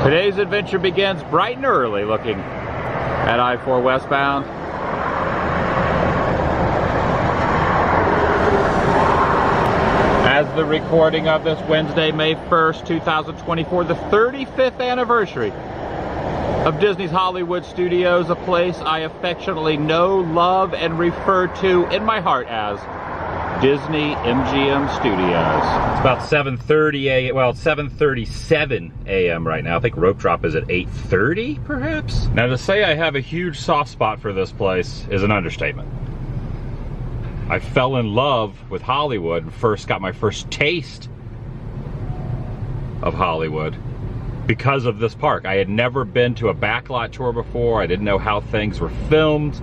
Today's adventure begins bright and early looking at I-4 westbound. As the recording of this Wednesday, May 1st, 2024, the 35th anniversary of Disney's Hollywood Studios, a place I affectionately know, love, and refer to in my heart as Disney MGM Studios. It's about 7:30 a.m. Well, it's 7:37 a.m. right now. I think rope drop is at 8:30, perhaps? Now, to say I have a huge soft spot for this place is an understatement. I fell in love with Hollywood and first got my first taste of Hollywood because of this park. I had never been to a backlot tour before. I didn't know how things were filmed.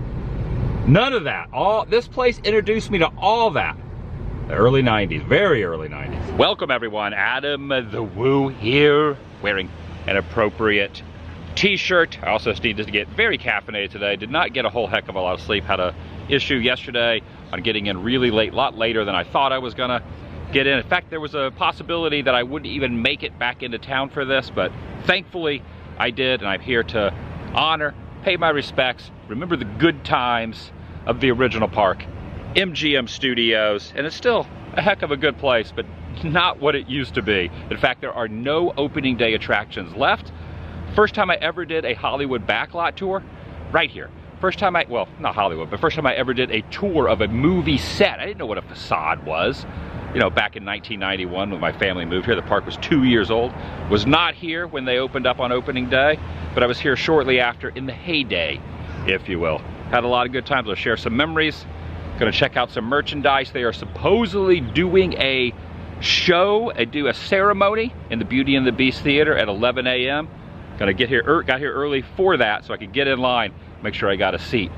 None of that. This place introduced me to all that. The early 90s, very early 90s. Welcome everyone, Adam the Woo here, wearing an appropriate t-shirt. I also needed to get very caffeinated today. Did not get a whole heck of a lot of sleep. Had an issue yesterday on getting in really late, a lot later than I thought I was gonna get in. In fact, there was a possibility that I wouldn't even make it back into town for this, but thankfully I did, and I'm here to honor, pay my respects, remember the good times of the original park, MGM Studios, and it's still a heck of a good place, but not what it used to be. In fact, there are no opening day attractions left. First time I ever did a Hollywood backlot tour, right here. First time well, not Hollywood, but first time I ever did a tour of a movie set. I didn't know what a facade was. You know, back in 1991 when my family moved here, the park was 2 years old. Was not here when they opened up on opening day, but I was here shortly after in the heyday, if you will. Had a lot of good times. I'll share some memories. Gonna check out some merchandise. They are supposedly doing a show, a ceremony in the Beauty and the Beast Theater at 11 a.m. Gonna get here, got here early for that so I could get in line, make sure I got a seat.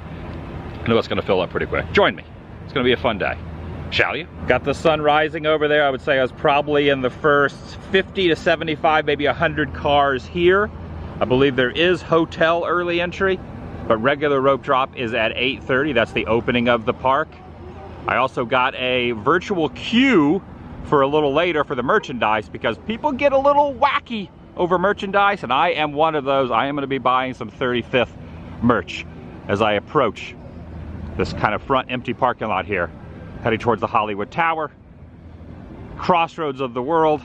I know it's gonna fill up pretty quick. Join me. It's gonna be a fun day. Shall you? Got the sun rising over there. I would say I was probably in the first 50 to 75, maybe 100 cars here. I believe there is hotel early entry, but regular rope drop is at 8:30. That's the opening of the park. I also got a virtual queue for a little later for the merchandise because people get a little wacky over merchandise, and I am one of those. I am going to be buying some 35th merch as I approach this kind of front empty parking lot here, heading towards the Hollywood Tower, crossroads of the world,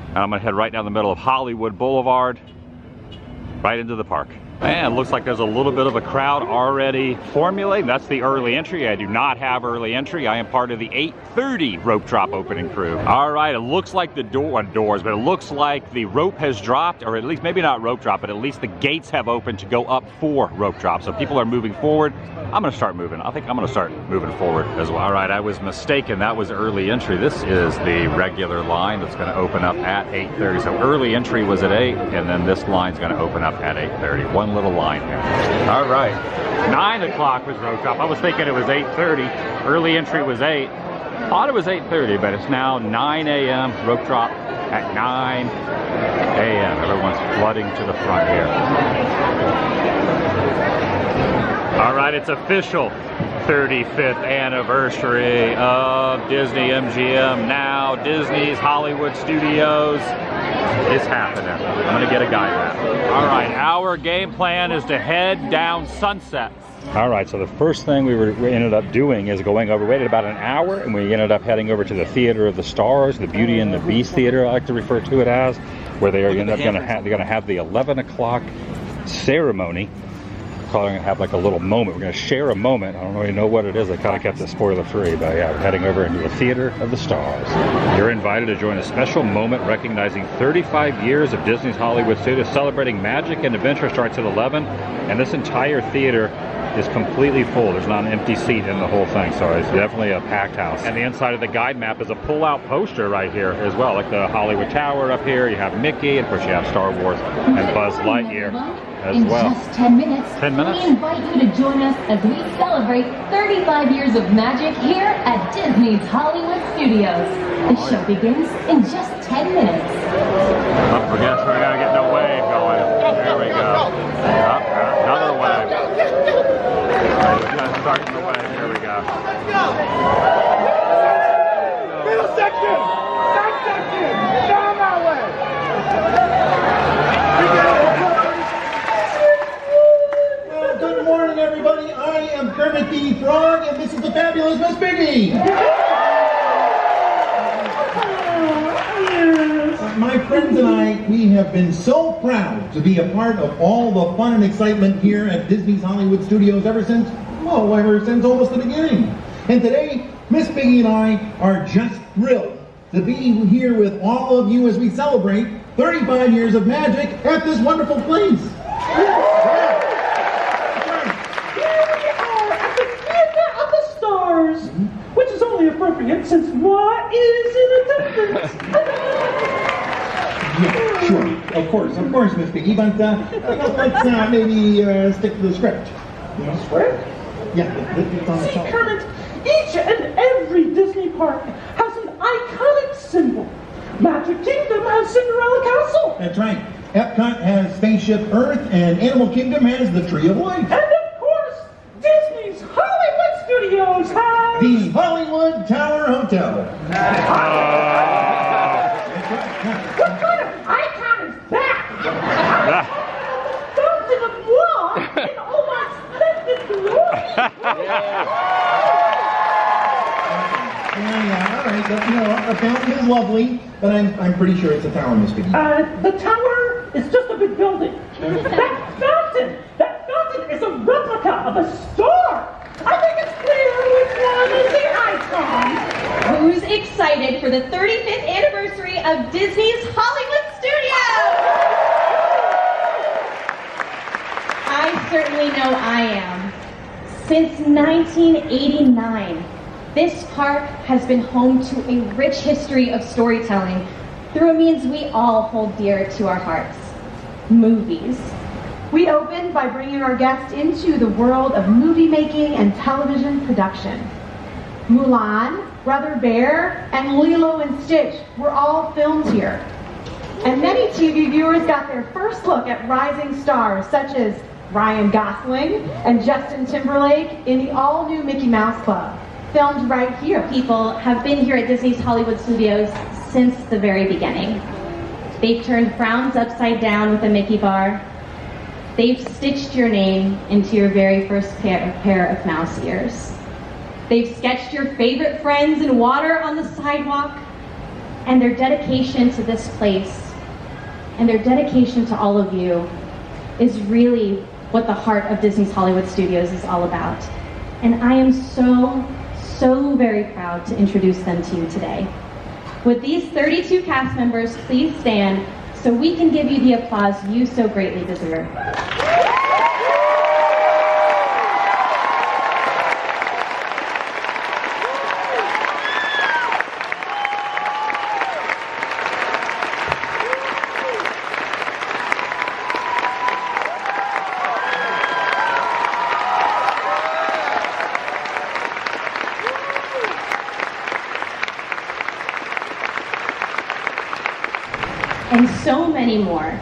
and I'm going to head right down the middle of Hollywood Boulevard, right into the park. And looks like there's a little bit of a crowd already formulating. That's the early entry. I do not have early entry. I am part of the 8:30 rope drop opening crew. All right, it looks like the doors, but it looks like the rope has dropped, or at least maybe not rope drop, but at least the gates have opened to go up for rope drop. So people are moving forward. I'm gonna start moving. I think I'm gonna start moving forward as well. All right, I was mistaken. That was early entry. This is the regular line that's gonna open up at 8:30. So early entry was at 8, and then this line's gonna open up at 8:30. One little line here. All right, 9 o'clock was rope drop. I was thinking it was 8:30. Early entry was 8. Thought it was 8:30, but it's now 9 a.m. Rope drop at 9 a.m. Everyone's flooding to the front here. All right, it's official. 35th anniversary of Disney MGM. Now Disney's Hollywood Studios is happening. I'm gonna get a guide map. All right, our game plan is to head down Sunset. All right, so the first thing we ended up doing is going over, waited about an hour, and we ended up heading over to the Theater of the Stars, the Beauty and the Beast Theater, I like to refer to it as, where they're gonna have the 11 o'clock ceremony. Probably gonna have like a little moment. We're gonna share a moment. I don't really know what it is. I kind of kept it spoiler free, but yeah, we're heading over into the Theater of the Stars. You're invited to join a special moment recognizing 35 years of Disney's Hollywood Studios, celebrating magic and adventure. Starts at 11, and this entire theater is completely full. There's not an empty seat in the whole thing, so it's definitely a packed house. And the inside of the guide map is a pull-out poster right here as well, like the Hollywood Tower up here. You have Mickey, and of course you have Star Wars and Buzz Lightyear as well. In just 10 minutes, 10 minutes, we invite you to join us as we celebrate 35 years of magic here at Disney's Hollywood Studios. The show begins in just 10 minutes. Don't forget, we're gonna get the wave going. There we go. Another wave. We're gonna start the wave. Here we go. Let's go! Middle section! Back section! Down that way! Mickey! My friends and I, we have been so proud to be a part of all the fun and excitement here at Disney's Hollywood Studios ever since almost the beginning. And today, Miss Piggy and I are just thrilled to be here with all of you as we celebrate 35 years of magic at this wonderful place. Here we are at the Theater of the Stars, which is only appropriate since what is in attendance? Yeah, sure. Of course, Miss Piggy. But let's maybe stick to the script. Script? Yeah, it's on the See, top. Kermit, each and every Disney park has an iconic symbol. Magic Kingdom has Cinderella Castle. That's right. Epcot has Spaceship Earth, and Animal Kingdom has the Tree of Life. And of course, Disney's Hollywood Studios has... The Hollywood Tower Hotel. What kind of icon is that? Fountain of Wine in all my splendid glory. Yeah, all right. A fountain is lovely, but I'm pretty sure it's a tower, Miss Piggy. The tower is just a big building. That fountain is a replica of a star. I think it's clear which one is the icon. Who's excited for the 35th anniversary of Disney's Hollywood Studios? I certainly know I am. Since 1989, this park has been home to a rich history of storytelling through a means we all hold dear to our hearts: movies. We opened by bringing our guests into the world of movie making and television production. Mulan, Brother Bear, and Lilo and Stitch were all filmed here. And many TV viewers got their first look at rising stars such as Ryan Gosling and Justin Timberlake in the all-new Mickey Mouse Club, filmed right here. People have been here at Disney's Hollywood Studios since the very beginning. They've turned frowns upside down with a Mickey bar. They've stitched your name into your very first pair of mouse ears. They've sketched your favorite friends in water on the sidewalk. And their dedication to this place and their dedication to all of you is really what the heart of Disney's Hollywood Studios is all about. And I am so very proud to introduce them to you today. Would these 32 cast members please stand so we can give you the applause you so greatly deserve. And so many more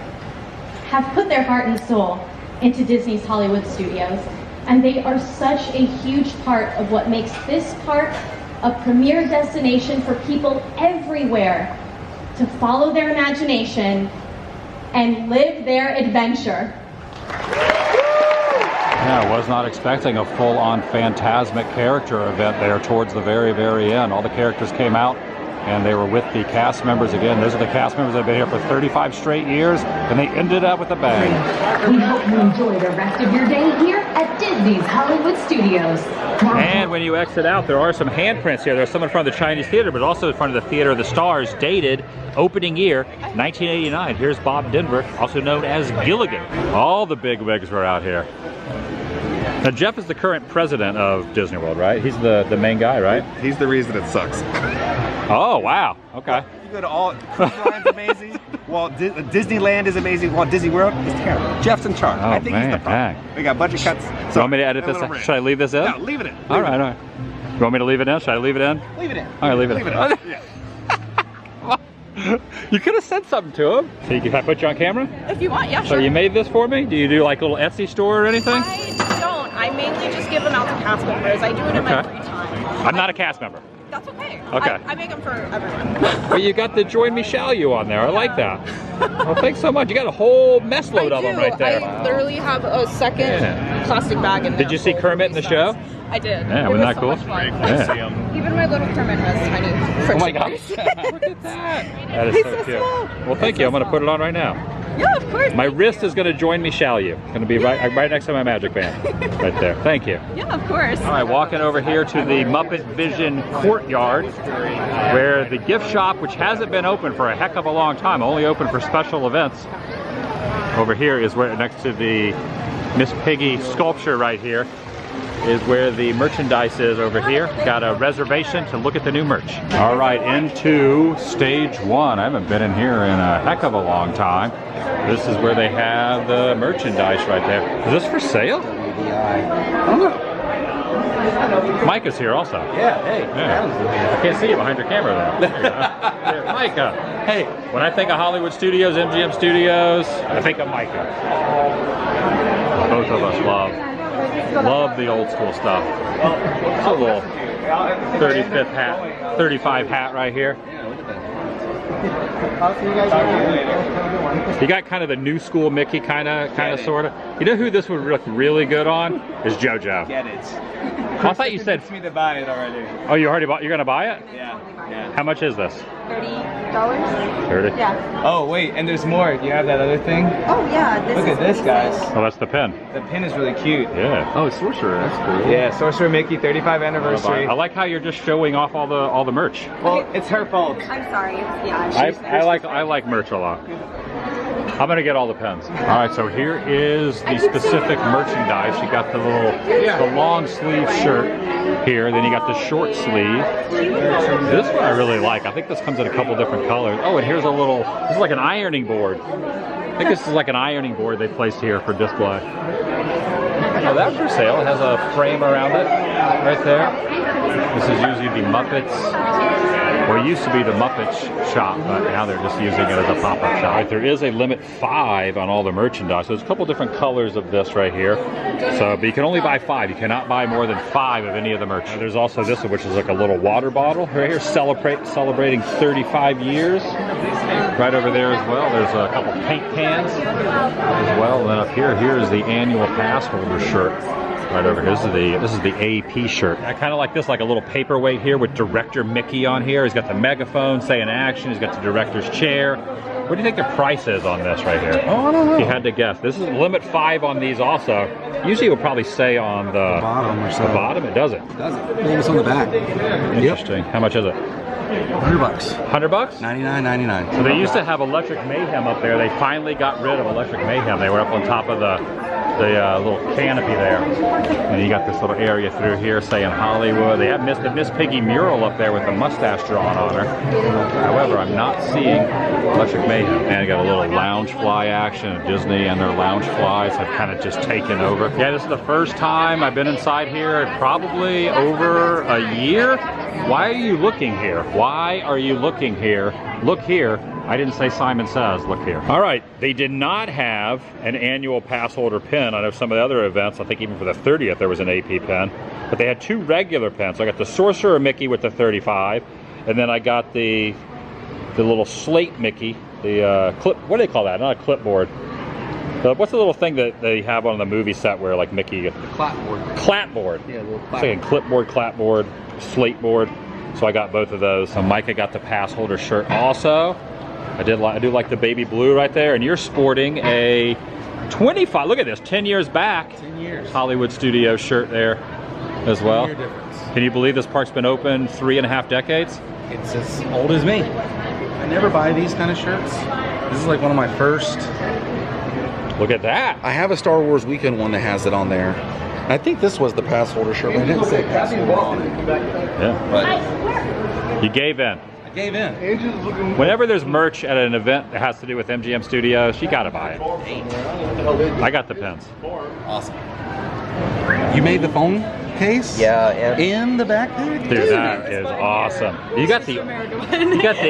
have put their heart and soul into Disney's Hollywood Studios, and they are such a huge part of what makes this park a premier destination for people everywhere to follow their imagination and live their adventure. Yeah, I was not expecting a full-on Phantasmic character event there towards the very end. All the characters came out and they were with the cast members again. Those are the cast members that have been here for 35 straight years, and they ended up with a bang. We hope you enjoy the rest of your day here at Disney's Hollywood Studios. And when you exit out, there are some handprints here. There's some in front of the Chinese Theater, but also in front of the Theater of the Stars, dated opening year 1989. Here's Bob Denver, also known as Gilligan. All the big wigs were out here. Now, Jeff is the current president of Disney World, right? He's the main guy, right? He's the reason it sucks. Oh, wow. Okay. You go to all, Cruise Line's amazing, Disneyland is amazing, Walt Disney World is terrible. Jeff's in charge. Oh, I think he's the problem. dang. We got budget cuts. So you want me to edit this in? Should I leave this in? No, leave it in. All right. You want me to leave it in? Should I leave it in? Leave it in. All right, leave it in. Yeah. You could have said something to him. So can I put you on camera? If you want, yeah, So sure. you made this for me? Do you do like a little Etsy store or anything? I don't. I mainly just give them out to cast members. I do it in my Okay. free time. I'm not a cast member. That's okay. Okay. I make them for everyone. But you got the Join Me Shall You on there. I like that. Well, thanks so much. You got a whole mess load of them right there. I literally have a second Yeah. plastic bag in there. Did you see full of Kermit in the show? I did. Yeah, It wasn't was that so cool? much fun. Yeah. Even my little Kermit has tiny friction. Oh my gosh. Look at that. That is so cute. Well, thank you. I'm going to put it on right now. Yeah, of course. My wrist is going to join me, shall you? It's going to be right next to my magic band. Right there. Thank you. Yeah, of course. All right, walking over here to the Muppet Vision courtyard, where the gift shop, which hasn't been open for a heck of a long time, only open for special events. Over here is where, next to the Miss Piggy sculpture right here, is where the merchandise is over here. Got a reservation to look at the new merch. All right, into stage 1. I haven't been in here in a heck of a long time. This is where they have the merchandise right there. Is this for sale? I don't know. Micah's here also. Yeah, hey. Yeah. I can't see you behind your camera though. There you go. Yeah, Micah. Hey, when I think of Hollywood Studios, MGM Studios, I think of Micah. Both of us love the old school stuff. It's a little 35th hat, 35 hat right here. You got kind of the new school Mickey kind of sort of. You know who this would look really good on? Is JoJo. Get it. I thought you said. Me to buy it already. Oh, you already bought? You're gonna buy it? Yeah. How much is this? $30. 30. Yeah. Oh wait, and there's more. Do you have that other thing? Oh yeah. Look at this, guys. Oh, that's the pen. The pin is really cute. Yeah. Oh, Sorcerer, that's cool. Yeah, Sorcerer Mickey 35 anniversary. I like how you're just showing off all the merch. Well, it's her fault. I'm sorry. Yeah. I like merch a lot. I'm gonna get all the pens. All right, so here is the specific merchandise. You got the long sleeve shirt here. Then you got the short sleeve. This one I really like. I think this comes in a couple different colors. Oh, and here's this is like an ironing board. I think this is like an ironing board they placed here for display. Oh, that's for sale. It has a frame around it right there. This is usually the Muppets. Well, it used to be the Muppets shop, but now they're just using it as a pop-up shop. Right, there is a limit 5 on all the merchandise. So there's a couple different colors of this right here. So, but you can only buy 5. You cannot buy more than 5 of any of the merch. There's also this one, which is like a little water bottle right here, celebrating 35 years. Right over there as well. There's a couple paint cans as well. And then up here, here's the annual pass holder shirt. Right over here. This is the AP shirt. I kind of like this, like a little paperweight here with Director Mickey on here. He's got the megaphone saying action. He's got the director's chair. What do you think the price is on this right here? Oh, I don't know. If you had to guess. This is limit 5 on these also. Usually it would probably say on the bottom or something. The bottom, it doesn't. It doesn't. Maybe it's on the back. Interesting. Yep. How much is it? $100. $100? $99.99. So they used to have Electric Mayhem up there. They finally got rid of Electric Mayhem. They were up on top of the little canopy there. And you got this little area through here saying Hollywood. They have the Miss Piggy mural up there with the mustache drawn on her. However, I'm not seeing Electric Mayhem. And you got a little lounge fly action. Disney and their lounge flies have kind of just taken over. Yeah, this is the first time I've been inside here in probably over a year. Why are you looking here? Why are you looking here? Look here. I didn't say Simon Says, look here. All right, they did not have an annual pass holder pin. I know some of the other events, I think even for the 30th there was an AP pin, but they had 2 regular pins. So I got the Sorcerer Mickey with the 35, and then I got the little slate Mickey, the clip, what do they call that? Not a clipboard. What's the little thing that they have on the movie set where like Mickey... The clapboard. Clapboard. Yeah, a little clapboard. It's like a clipboard, clapboard, slate board. So I got both of those. So Micah got the pass holder shirt also. I do like the baby blue right there, and you're sporting a 25. Look at this, 10 years back. 10 years. Hollywood Studios shirt there as well. 10-year difference. Can you believe this park's been open 3.5 decades? It's as old as me. I never buy these kind of shirts. This is like one of my first. Look at that. I have a Star Wars Weekend one that has it on there. I think this was the pass holder shirt, but I didn't say pass holder on it. Yeah. But you gave in. gave in. Whenever there's merch at an event that has to do with MGM Studios, you gotta buy it. I got the pins. Awesome. You made the phone case? Yeah. In the backpack? Dude, that is awesome. You got the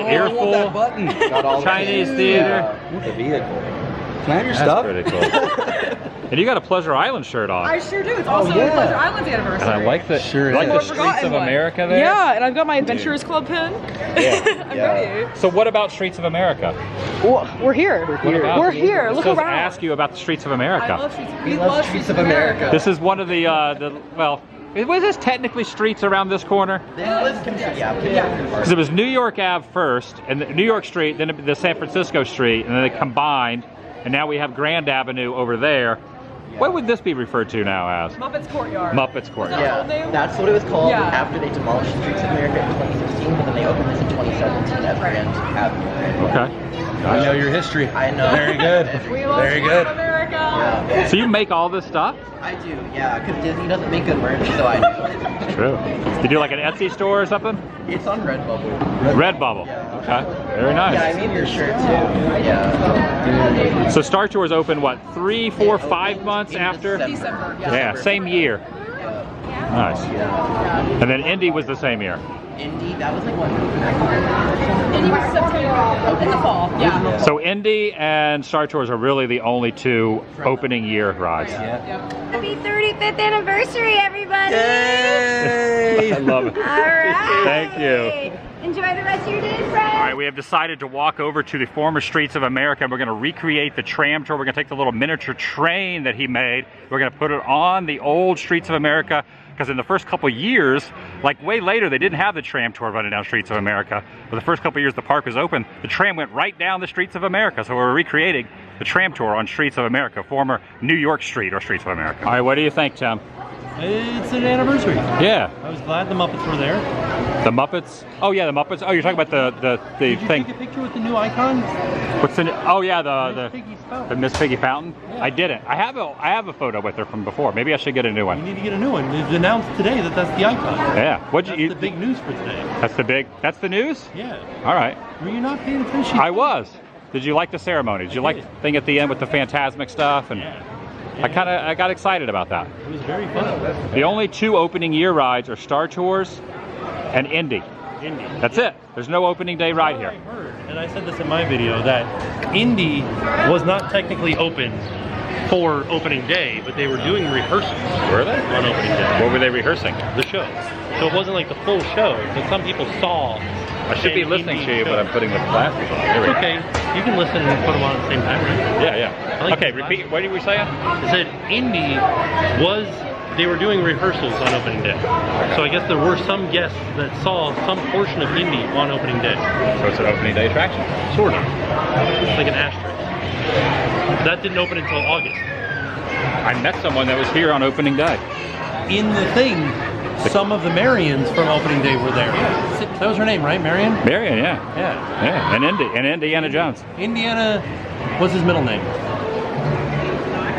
earful that button. Got all Chinese theater. The vehicle. Can I have your That's stuff? pretty cool. And you got a Pleasure Island shirt on. I sure do. It's also yeah. Pleasure Island's anniversary. And I like the Streets of America there. Yeah, and I've got my Adventurers Club pin. Yeah. I'm ready. So what about Streets of America? Well, we're here. We're here. Look Let's around. Ask you about the Streets of America. I love Streets of America. This is one of the well, Was this technically streets around this corner? This was considered, yeah. Because it was New York Ave first, and New York Street, then the San Francisco Street, and then they combined, and now we have Grand Avenue over there. What would this be referred to now as? Muppets Courtyard. Muppets Courtyard. Yeah, that's what it was called Yeah. after they demolished Streets of America in 2016, but then they opened this in 2017 as Grand Avenue. Okay. I know your history. I know. Very good. We love Very good. America. Yeah. So you make all this stuff? I do, yeah, because Disney doesn't make good merch, so I do. True. You do like an Etsy store or something? It's on Redbubble. Redbubble. Yeah. Okay. Very nice. Yeah, I made your shirt too. Yeah. So Star Tours opened what, 3, 4, 5 months In after? December. Yeah, same year. Nice. And then Indy was the same year. Indy, that was like what? Indy was September. In the fall. Yeah. So Indy and Star Tours are really the only two opening year rides. Happy 35th anniversary, everybody! Yay! I love it. All right. Thank you. Enjoy the rest of your day, friends. All right, we have decided to walk over to the former streets of America, and we're going to recreate the tram tour. We're going to take the little miniature train that he made. We're going to put it on the old streets of America, because in the first couple years, like way later, they didn't have the tram tour running down Streets of America. But the first couple years the park was open, the tram went right down the Streets of America. So we're recreating the tram tour on Streets of America, former New York Street or Streets of America. All right, what do you think, Tim? It's an anniversary. Yeah. I was glad the Muppets were there. The Muppets? Oh yeah, the Muppets. Oh, you're talking about the Did you thing. take a picture with the new icon? What's the? Oh yeah, Miss Piggy's fountain. the Miss Piggy fountain. Yeah. I didn't. I have a photo with her from before. Maybe I should get a new You one. need to get a new one. They've announced today that that's the icon. Yeah. What'd That's you? the big news for today. That's the news. Yeah. All right. Were you not paying attention? I was. Did you like the ceremony? Did you like did. the thing at the end with the Phantasmic stuff? And Yeah. I got excited about that. It was very fun. The only two opening year rides are Star Tours and Indy. Indy. That's it. There's no opening day ride here. I heard, and I said this in my video, that Indy was not technically open for opening day, but they were doing rehearsals. Were they? On opening day. What were they rehearsing? The show. So it wasn't like the full show, but some people saw. I should be an listening Indy to you, show. but I'm putting the glasses on. Here we It's go. okay. You can listen and put them on at the same time, right? Yeah, yeah. I like Okay, the repeat. What were we saying? I said Indy was, they were doing rehearsals on opening day. So I guess there were some guests that saw some portion of Indy on opening day. So it's an opening day attraction. Sort of. It's like an asterisk. That didn't open until August. I met someone that was here on opening day. In the thing, some of the Marians from opening day were there. That was her name, right? Marion? Marion, yeah. Yeah. Yeah, and Indiana Jones. Indiana, what's his middle name?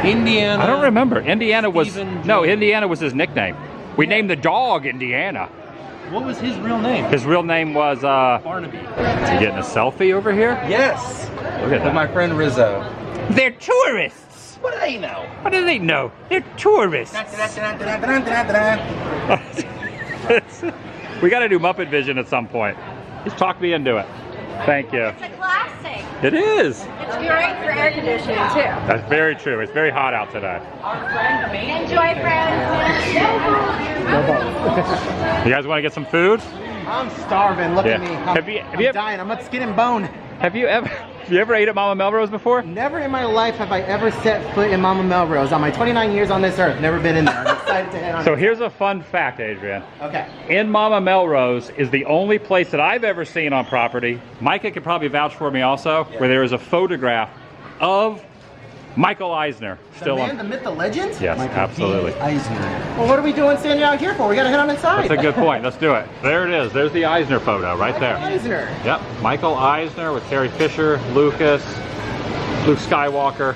Indiana. I don't remember. Indiana was, Stephen no, Jones. Indiana was his nickname. We named the dog Indiana. What was his real name? His real name was, Barnaby. is he getting a selfie over here? Yes. Look at With that. my friend Rizzo. They're tourists. What do they know? What do they know? They're tourists. We got to do Muppet Vision at some point. Just talk me into it. Thank you. It's a classic. It is. It's great for air conditioning, too. That's very true. It's very hot out today. Enjoy, friends. You guys want to get some food? I'm starving. Look at Yeah. me. Have you I'm dying. I'm at skin and bone. Have you ever ate at Mama Melrose before? Never in my life have I ever set foot in Mama Melrose. On my 29 years on this earth, never been in there. I'm excited to head on. So here's a fun fact, Adrian. Okay. In Mama Melrose is the only place that I've ever seen on property, Micah could probably vouch for me also, where there is a photograph of Michael Eisner still the man, on. the myth, the legend? Yes, absolutely. Well, what are we doing standing out here for? We gotta head on inside. That's a good point. Let's do it. There it is. There's the Eisner photo right there. Eisner. Yep. Michael Eisner with Carrie Fisher, Lucas, Luke Skywalker,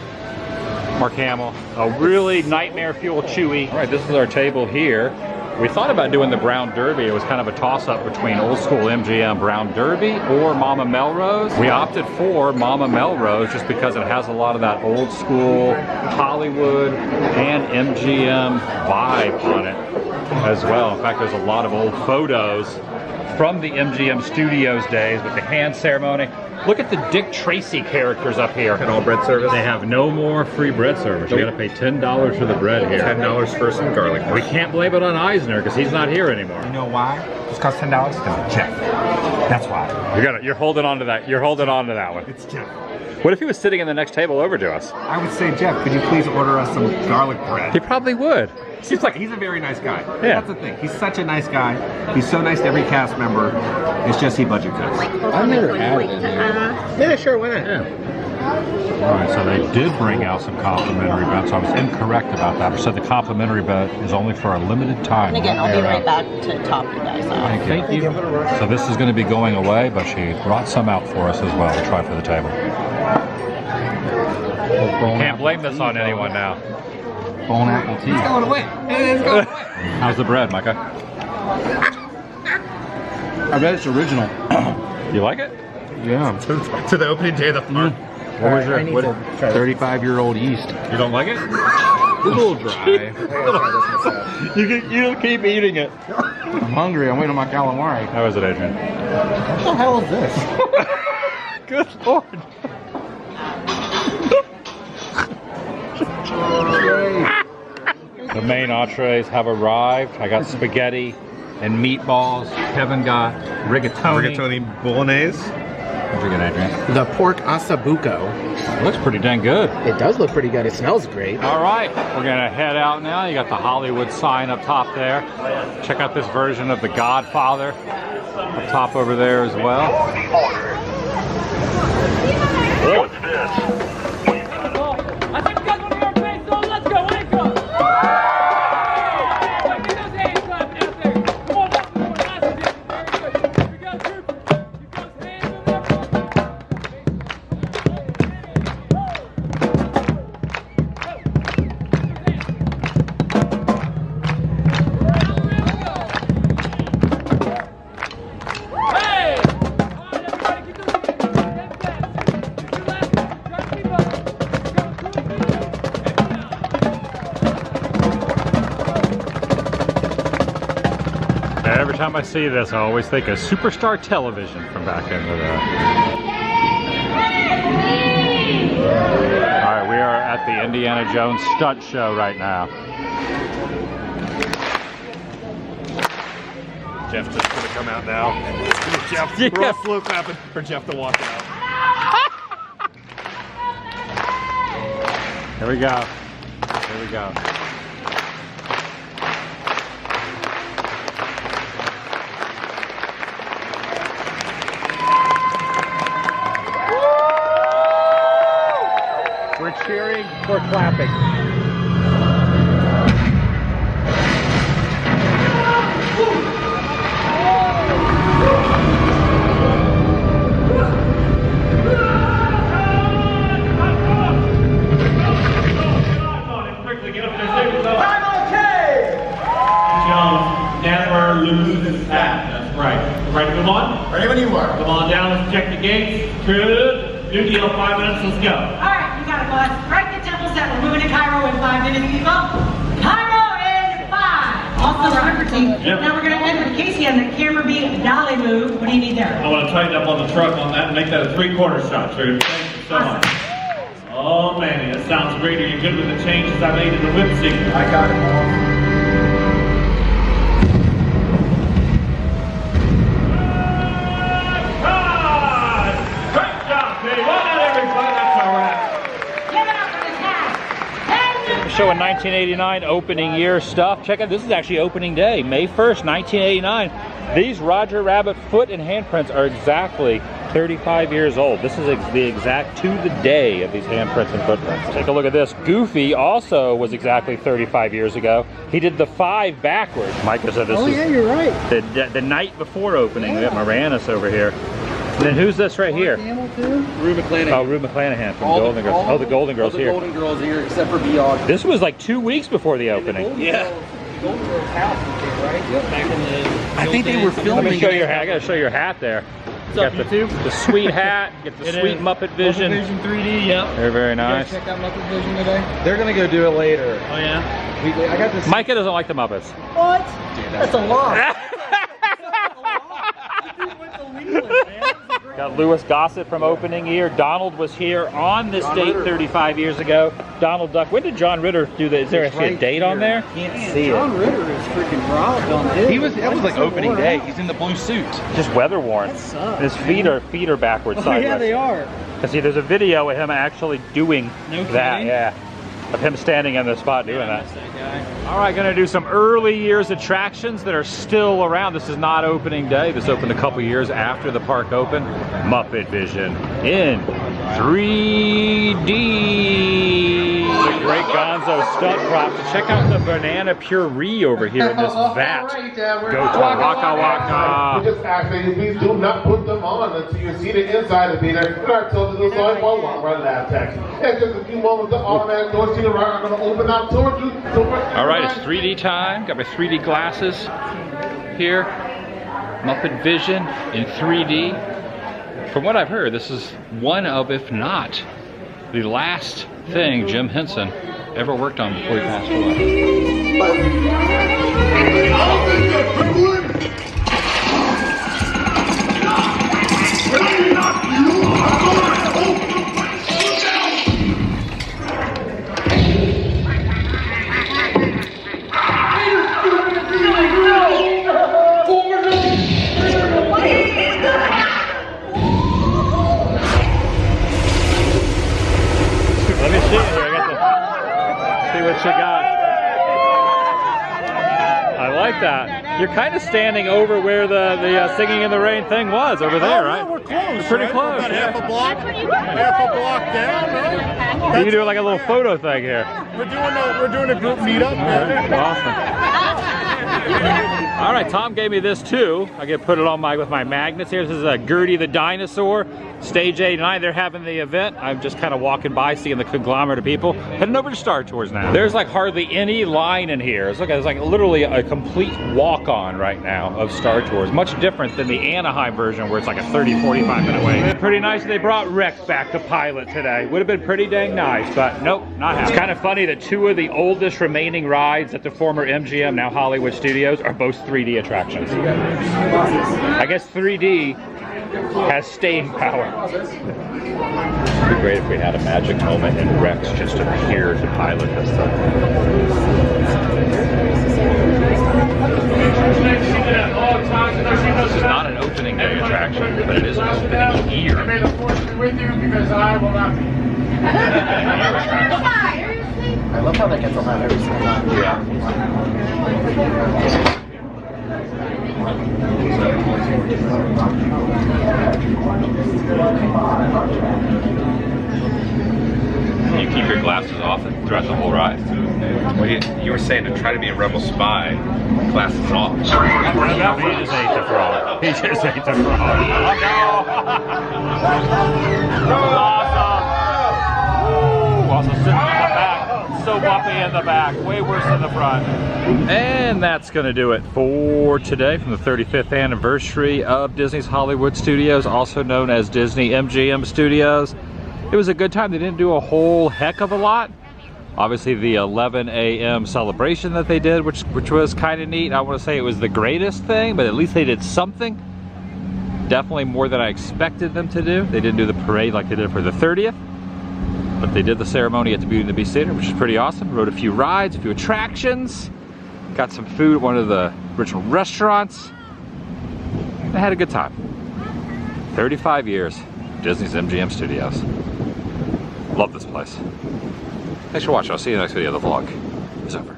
Mark Hamill. A really nightmare fuel Chewie. All right, this is our table here. We thought about doing the Brown Derby. It was kind of a toss-up between old school MGM Brown Derby or Mama Melrose. We opted for Mama Melrose just because it has a lot of that old school Hollywood and MGM vibe on it as well. In fact, there's a lot of old photos from the MGM Studios days with the hand ceremony. Look at the Dick Tracy characters up here. And all bread service. They have no more free bread service. You gotta pay $10 for the bread here. $10 for some garlic. We can't blame it on Eisner because he's not here anymore. You know why? It's cost $10 because of Jeff. That's why. You're holding on to that. You're holding on to that one. It's Jeff. What if he was sitting in the next table over to us? I would say, Jeff, could you please order us some garlic bread? He probably would. He's a very nice guy. Yeah. That's the thing. He's such a nice guy. He's so nice to every cast member. It's just he budget cuts. I've never had it in there. Yeah, sure, why not? Yeah. All right, so they did bring out some complimentary beds. I was incorrect about that. I said the complimentary bed is only for a limited time. And again, I'll be right back to top you guys off. Thank you. So this is going to be going away, but she brought some out for us as well to try for the table. Can't blame this on anyone now. Bone apple tea. It's going away. It's going away. How's the bread, Micah? I bet it's original. You like it? Yeah. To the opening day of the fun. What was your 35-year-old yeast? You don't like it? A little dry. You keep eating it. I'm hungry. I'm waiting on my calamari. How is it, Adrian? What the hell is this? Good Lord. The main entrees have arrived. I got spaghetti and meatballs. Kevin got rigatoni. Rigatoni bolognese. What'd you get, Adrian? The pork asabuco. It looks pretty dang good. It does look pretty good. It smells great. All right, we're gonna head out now. You got the Hollywood sign up top there. Check out this version of The Godfather up top over there as well. What's this? I think you guys want to hear our face, so let's go, let's go! Get those hands clapping out there. Come on, last one, very good. Here we go, group. Keep those hands in there. Hey! All right, everybody, keep those hands fast. Try to keep up. Every time I see this, I always think of Superstar Television from back in the day. All right, we are at the Indiana Jones stunt show right now. Jeff's just gonna come out now. Jeff, Yeah. we're all slow clapping for Jeff to walk out. Here we go. Here we go. We're cheering, we're clapping. I'm okay! Jones, never lose his hat. That's right. Ready to come on? Ready when you are. Come on down, let's check the gates. Good. New deal, 5 minutes, let's go. Alright, you got it, boss. Right the temple set. We're moving to Cairo in 5 minutes, people. Cairo in 5. Also, remember, team. Yep. Now we're going to end with Casey on the camera beat dolly move. What do you need there? I want to tighten up on the truck on that and make that a 3/4 shot. Thank you so much. Oh man, that sounds great. Are you good with the changes I made in the whip signal? I got it, boss. Great job, Dave. Well done, everybody. That's all right. Give it up for this hat. Showing 1989 opening year stuff. Check out, this is actually opening day, May 1st, 1989. These Roger Rabbit foot and handprints are exactly 35 years old. This is the exact to the day of these handprints and footprints. Take a look at this. Goofy also was exactly 35 years ago. He did the 5 backwards. Micah said this is yeah, you're right. the night before opening. We got Moranis over here. And then who's this right here? Rue McClanahan. Oh, Rue McClanahan from Golden Girls. Oh, the Golden Girls here. Golden Girls here, except for Beyond. This was like 2 weeks before the opening. Golden Girls house, right? Yep. Back in the. I think they were filming. Let me show your hat. I gotta show your hat there. What's up, Got YouTube? the sweet hat. Get the sweet Muppet Vision. Muppet Vision 3D, yep. They're very nice. Check out Muppet Vision today. They're gonna go do it later. Oh yeah. I got this. Micah doesn't like the Muppets. What? That's a lot. Got Louis Gossett from opening year. Donald was here on this date 35 years ago. Donald Duck. When did John Ritter do that? Is there actually a date on there? Can't see it. John Ritter is freaking robbed on this. That was like opening day. He's in the blue suit. Just weather worn. That sucks. His feet are backwards. Oh yeah, sideways. they are. Cause see, there's a video of him actually doing that, yeah. Of him standing in the spot doing that. All right, gonna do some early years attractions that are still around. This is not opening day. This opened a couple years after the park opened. Muppet Vision in 3D. The Great Gonzo stunt props. Check out the banana puree over here in this vat. Go to Waka Waka. We just ask that you please do not put them on until you see the inside of the theater. And our television is only one lab text. And just a few moments, the automatic doors to the right are going to open up towards you. All right, it's 3D time. Got my 3D glasses here. Muppet Vision in 3D. From what I've heard, this is one of, if not, the last thing Jim Henson ever worked on before he passed Let me see it here. I got to see what you got. I like that. You're kind of standing over where the Singing in the Rain thing was over there, right? We're close. We're pretty close. About half a block down. Right? You can do like a little photo thing here. We're doing a group meetup. Awesome. All right, Tom gave me this too. I get put it on with my magnets here. This is a Gertie the Dinosaur, Stage 8 and 9. They're having the event. I'm just kind of walking by, seeing the conglomerate of people. Heading over to Star Tours now. There's like hardly any line in here. It's like literally a complete walk-on right now of Star Tours. Much different than the Anaheim version where it's like a 30, 45 minute wait. Pretty nice they brought Rex back to pilot today. Would have been pretty dang nice, but nope, not happening. It's kind of funny that two of the oldest remaining rides at the former MGM, now Hollywood Studios, are both 3D attractions. I guess 3D has staying power. It'd be great if we had a magic moment and Rex just appeared to pilot this thing. This is not an opening day attraction, but it is an opening year. May the force be with you because I will not be. I love how that gets on that every single time. Yeah. You keep your glasses off throughout the whole ride. Well, you were saying to try to be a rebel spy, glasses off. He just ate the frog. He just ate the frog. Awesome. Also sitting in the back. So bumpy in the back. Way worse than the front. And that's going to do it for today from the 35th anniversary of Disney's Hollywood Studios, also known as Disney MGM Studios. It was a good time. They didn't do a whole heck of a lot. Obviously the 11 a.m. celebration that they did, which was kind of neat. I want to say it was the greatest thing, but at least they did something. Definitely more than I expected them to do. They didn't do the parade like they did for the 30th, but they did the ceremony at the Beauty and the Beast Theater, which is pretty awesome. Rode a few rides, a few attractions, got some food at one of the original restaurants. I had a good time. 35 years, Disney's MGM Studios. Love this place. Thanks for watching. I'll see you in the next video. The vlog is over.